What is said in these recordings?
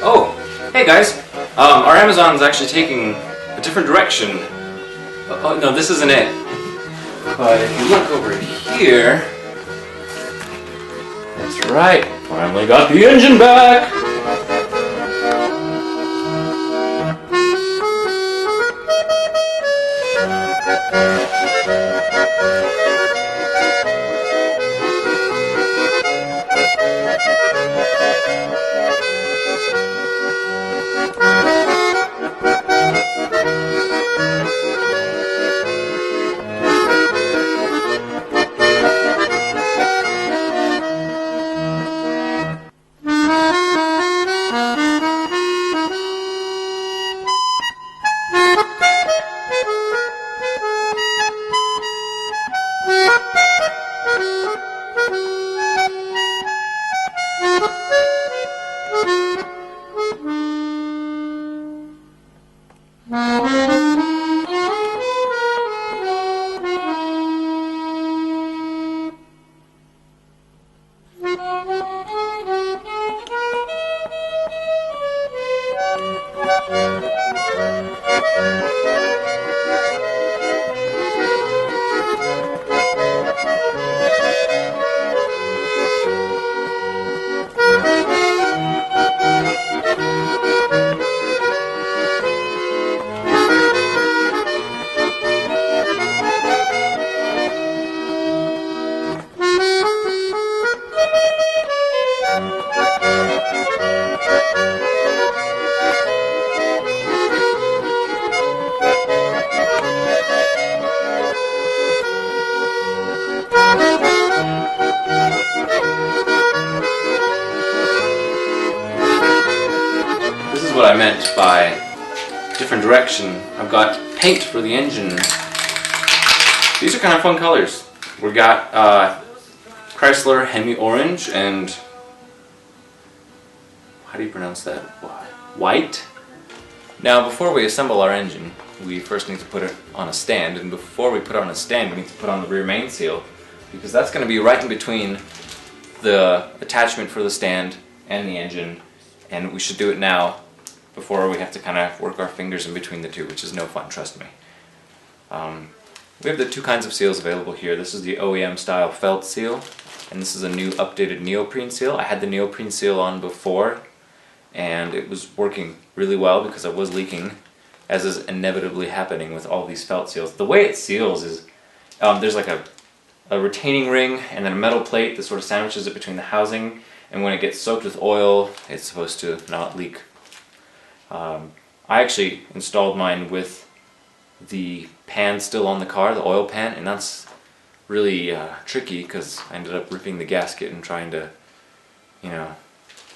Oh, hey guys. Our Amazon's actually taking a different direction. Oh, no, this isn't it. But if you look over here, that's right. Finally got the engine back. This is what I meant by different direction. I've got paint for the engine. These are kind of fun colors. We got Chrysler Hemi Orange and how do you pronounce that? White. Now before we assemble our engine, we first need to put it on a stand, and before we put it on a stand we need to put on the rear main seal, because that's going to be right in between the attachment for the stand and the engine, and we should do it now before we have to kind of work our fingers in between the two, which is no fun, trust me. We have the two kinds of seals available here. This is the OEM style felt seal, and this is a new updated neoprene seal. I had the neoprene seal on before and it was working really well because I was leaking, as is inevitably happening with all these felt seals. The way it seals is there's like a retaining ring and then a metal plate that sort of sandwiches it between the housing, and when it gets soaked with oil it's supposed to not leak. I actually installed mine with the pan still on the car, the oil pan, and that's really tricky because I ended up ripping the gasket and trying to, you know,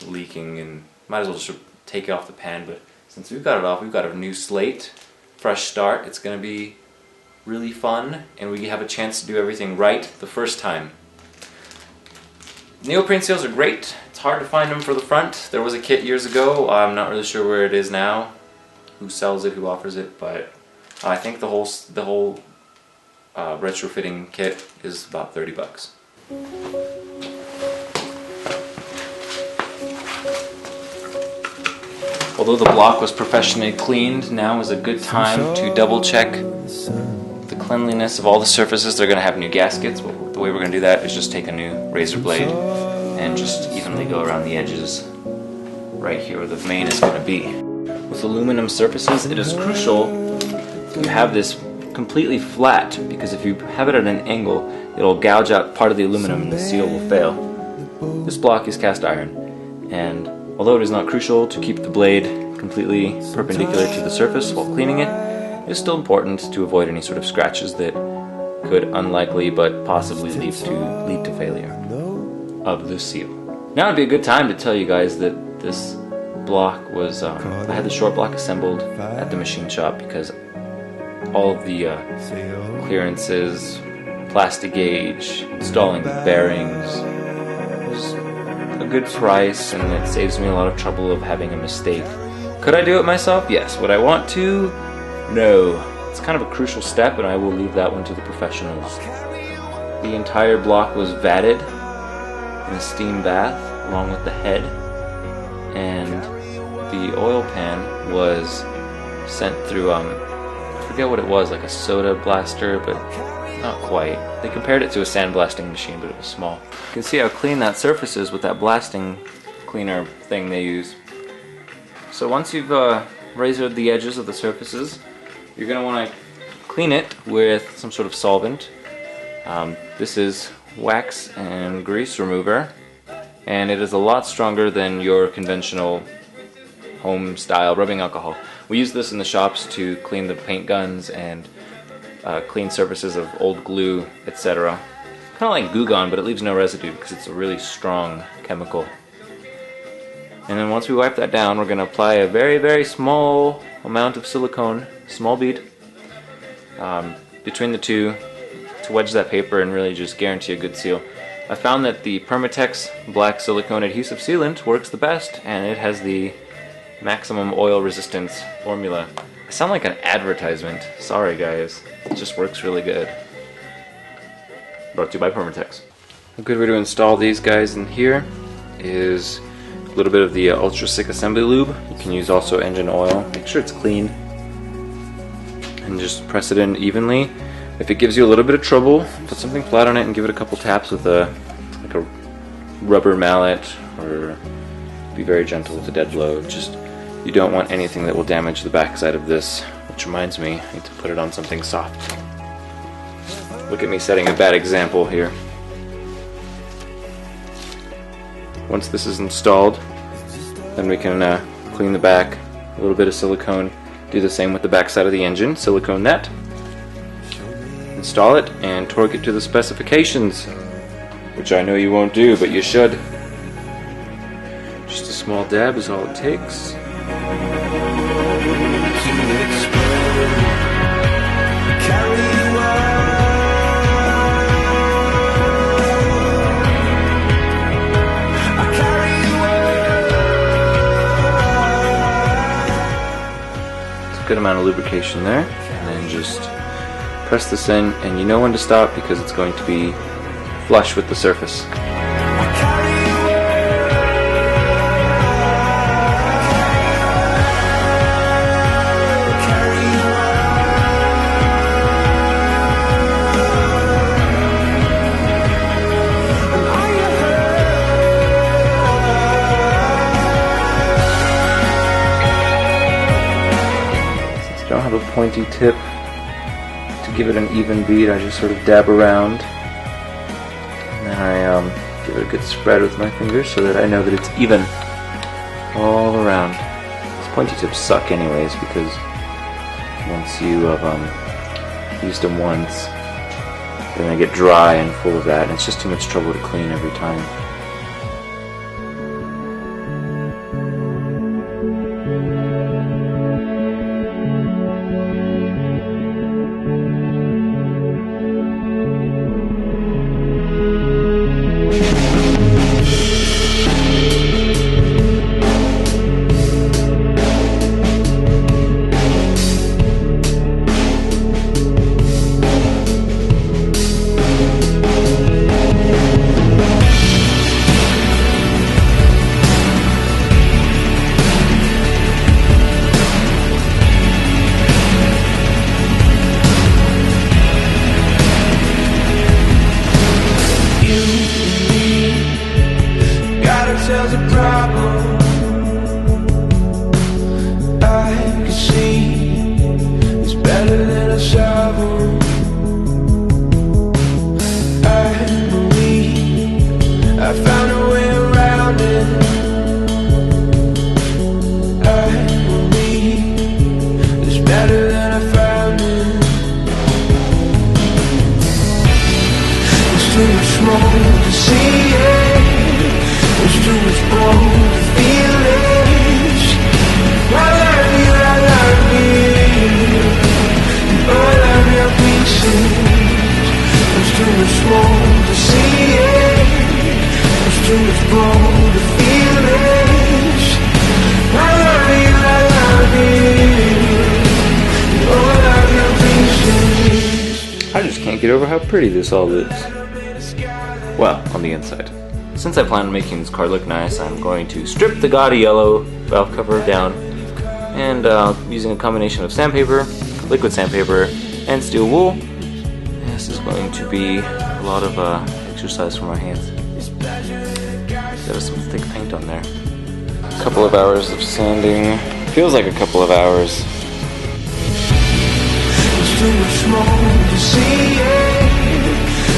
leaking, and might as well just take it off the pan. But since we've got it off, we've got a new slate, fresh start. It's going to be really fun, and we have a chance to do everything right the first time. Neoprene seals are great. It's hard to find them for the front. There was a kit years ago. I'm not really sure where it is now, who sells it, who offers it, but I think the whole retrofitting kit is about $30. Although the block was professionally cleaned, now is a good time to double check the cleanliness of all the surfaces. They're going to have new gaskets, but the way we're going to do that is just take a new razor blade and just evenly go around the edges right here where the main is going to be. With aluminum surfaces, it is crucial you have this completely flat, because if you have it at an angle, it'll gouge out part of the aluminum and the seal will fail. This block is cast iron, and although it is not crucial to keep the blade completely perpendicular to the surface while cleaning it, it is still important to avoid any sort of scratches that could unlikely but possibly lead to failure of the seal. Now would be a good time to tell you guys that this block was, I had the short block assembled at the machine shop because all of the clearances, plastic gauge, installing the bearings was a good price, and it saves me a lot of trouble of having a mistake. Could I do it myself? Yes. Would I want to? No. It's kind of a crucial step, and I will leave that one to the professionals. The entire block was vatted in a steam bath along with the head, and the oil pan was sent through, I forget what it was, like a soda blaster, but not quite. They compared it to a sandblasting machine, but it was small. You can see how clean that surface is with that blasting cleaner thing they use. So once you've razored the edges of the surfaces, you're going to want to clean it with some sort of solvent. This is wax and grease remover, and it is a lot stronger than your conventional home style rubbing alcohol. We use this in the shops to clean the paint guns and clean surfaces of old glue, etc. Kind of like Goo Gone, but it leaves no residue because it's a really strong chemical. And then once we wipe that down, we're going to apply a very, very small amount of silicone, small bead, between the two to wedge that paper and really just guarantee a good seal. I found that the Permatex black silicone adhesive sealant works the best, and it has the maximum oil resistance formula. I sound like an advertisement. Sorry guys, it just works really good. Brought to you by Permatex. A good way to install these guys in here is a little bit of the Ultra Sick Assembly Lube. You can use also engine oil. Make sure it's clean. And just press it in evenly. If it gives you a little bit of trouble, put something flat on it and give it a couple taps with a rubber mallet, or be very gentle with a dead blow. Just, you don't want anything that will damage the backside of this. Which reminds me, I need to put it on something soft. Look at me setting a bad example here. Once this is installed, then we can clean the back. A little bit of silicone. Do the same with the backside of the engine. Silicone that. Install it and torque it to the specifications, which I know you won't do, but you should. Just a small dab is all it takes. It's a good amount of lubrication there, and then just press this in, and you know when to stop because it's going to be flush with the surface. Since you don't have a pointy tip, to give it an even bead, I just sort of dab around, and then I give it a good spread with my fingers so that I know that it's even all around. These pointy tips suck anyways, because once you have used them once, then they get dry and full of that, and it's just too much trouble to clean every time. There's a problem I can see. It's better than a shovel. I believe I found a way around it. I believe it's better than I found it. It's too much smoke to see it. There's too much bold feelings. I love you, and all of your pieces. There's too much more to see it. There's too much bold feelings. I love you, and all of your pieces. I just can't get over how pretty this all looks. Well, on the inside. Since I plan on making this car look nice, I'm going to strip the gaudy yellow valve cover down and using a combination of sandpaper, liquid sandpaper, and steel wool. This is going to be a lot of exercise for my hands. Got some thick paint on there. A couple of hours of sanding. Feels like a couple of hours. There's too much more to see it.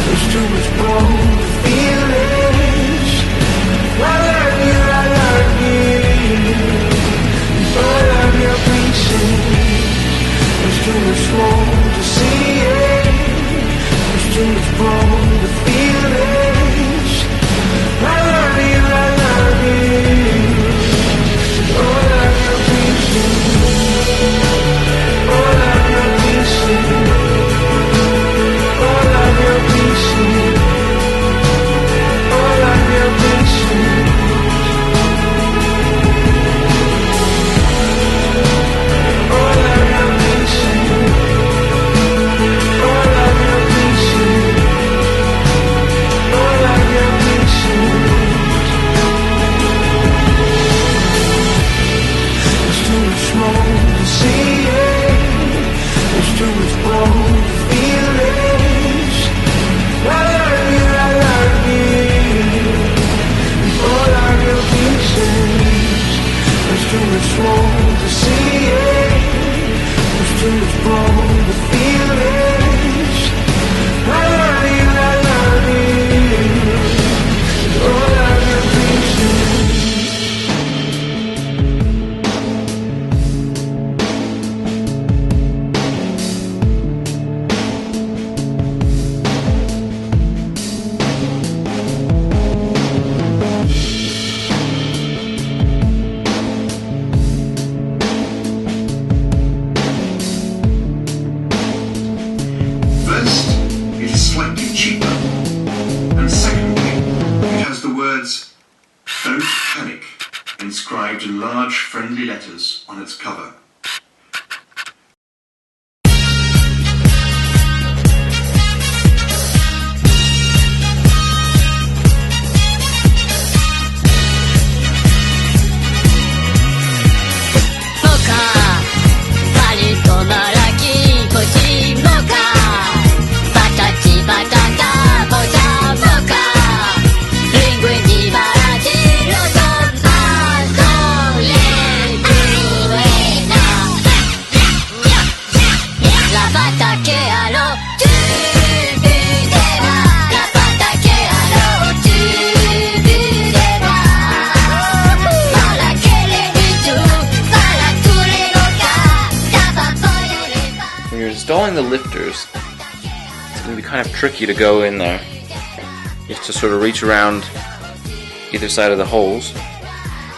There's too much more to feel it. I love you, I love you. All of your pieces. There's too much more to see it. There's too much more to feel it. I love you, I love you. All of your pieces. All of your pieces. All of your pieces. All of your pieces. All of your pieces. All of your pieces. All of your pieces. There's too much more to see it. There's too much more to feel it. I love you, I love you. All of your pieces. There's too much more to see it. There's too much more to feel it. I love you, I love you. All of your pieces. First, it is slightly cheaper. And secondly, it has the words, "Don't Panic," inscribed in large friendly letters on its cover. When you're installing the lifters, it's going to be kind of tricky to go in there. You have to sort of reach around either side of the holes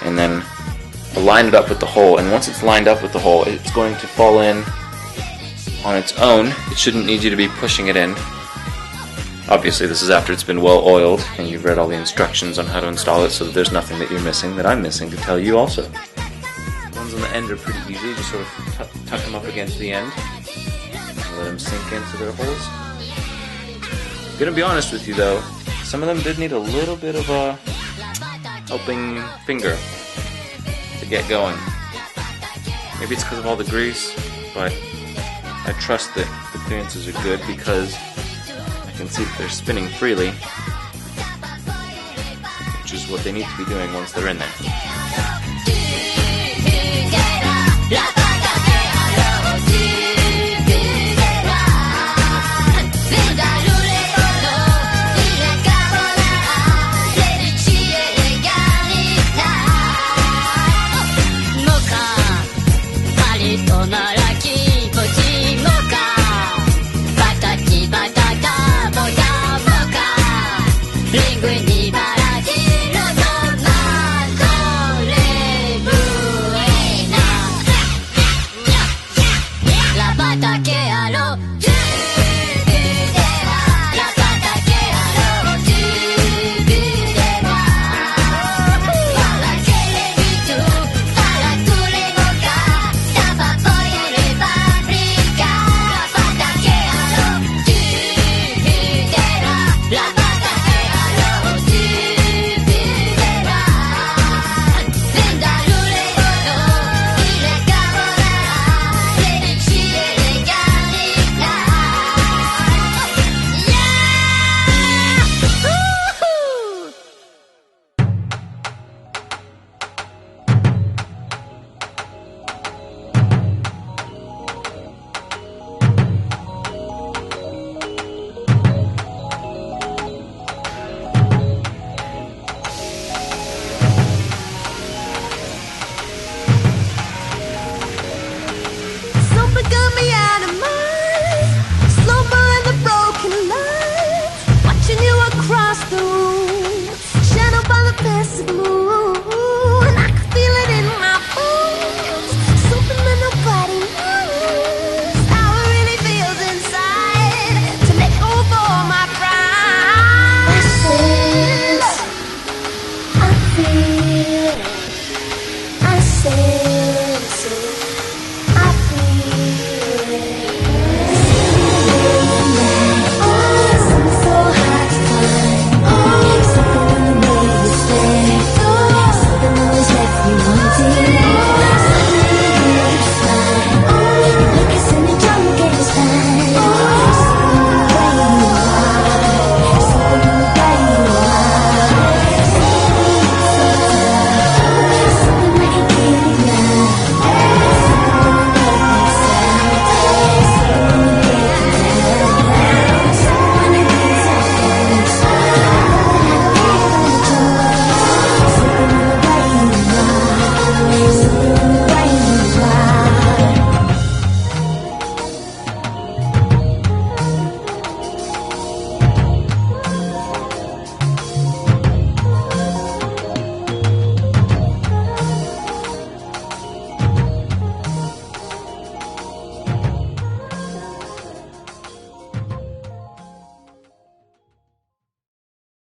and then line it up with the hole. And once it's lined up with the hole, it's going to fall in on its own. It shouldn't need you to be pushing it in. Obviously, this is after it's been well oiled and you've read all the instructions on how to install it, so that there's nothing that you're missing that I'm missing to tell you also. The ones on the end are pretty easy. Just sort of tuck them up against the end and let them sink into their holes. I'm gonna be honest with you though, some of them did need a little bit of a helping finger to get going. Maybe it's because of all the grease, but I trust that the clearances are good because I can see that they're spinning freely, which is what they need to be doing once they're in there. La across the